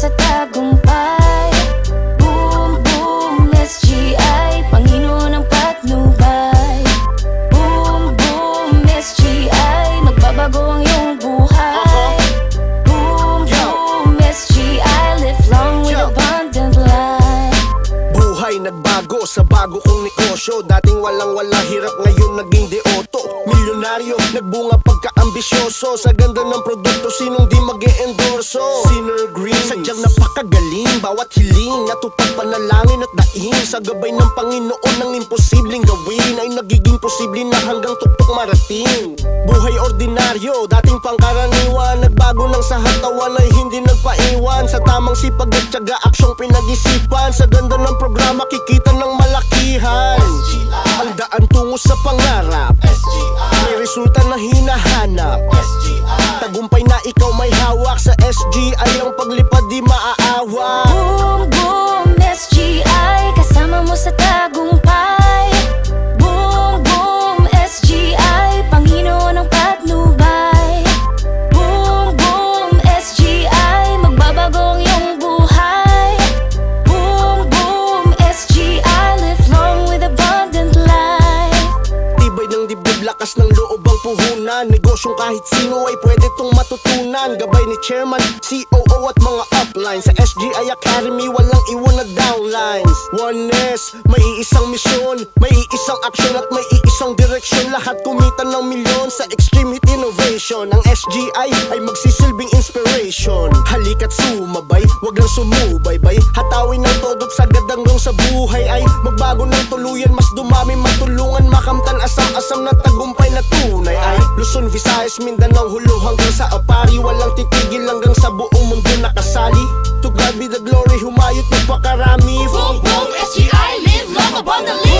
sa tagumpay. Boom, boom, SGI, Panginoon ng patnubay. Boom, boom, SGI, magbabago ang iyong buhay. Boom, boom, SGI, live long with abundant life. Buhay nagbago sa bago kong negosyo. Dating walang-wala, hirap, ngayon naging deoto. Milyonaryo, nagbunga pagka-ambisyoso. Sa ganda ng produkto, sinong di mag-e-endorso? Sinner Green, sadyang napakagaling. Bawat hiling, natupad panalangin at daing. Sa gabay ng Panginoon, ang imposibleng gawin ay nagiging posible na hanggang tuktok marating. Buhay ordinaryo, dating pangkaraniwan. Nagbago ng sa hatawan ay hindi nagpaiwan. Sa tamang sipag at tiyaga, aksyong pinag-isipan. Sa ganda ng programa, kikita ng malakihan. Ang daan tungo sa pangarap, may resulta na hinahanap. Tagumpay na ikaw may hawak. Sa SGI ang paglipad di maaawa. Boom, boom, SGI, kasama mo sa tagumpay. Boom, boom, SGI, Panginoon ng patnubay. Boom, boom, SGI, magbabago ang iyong buhay. Boom, boom, SGI, live long with abundant life. Tibay ng dibdib, lakas ng loob ang puhunan. Negosyong kahit sino ay pwede tong matutunan. Gabay ni Chairman, COO at mga uplines. Sa SGI Academy, walang iwan na downlines. Oneness, may iisang misyon, may iisang aksyon at may iisang direksyon. Lahat kumita ng milyon sa extreme hit innovation. Ang SGI ay magsisilbing inspiration. Halika't sumabay, wag lang sumubaybay. Hatawin ng todot sagad hanggang sa buhay ay magbago ng tuluyan. Mas dumami matulungan, makamtan asam-asam na tagumpay na tunay ay Luzon, Visayas, Mindanao, Hulu hanggang sa Apari. Walang titigil hanggang sa buong mundo nakasali. To God be the glory, humayot magpakarami. Boom, boom, SGI, live long abundantly.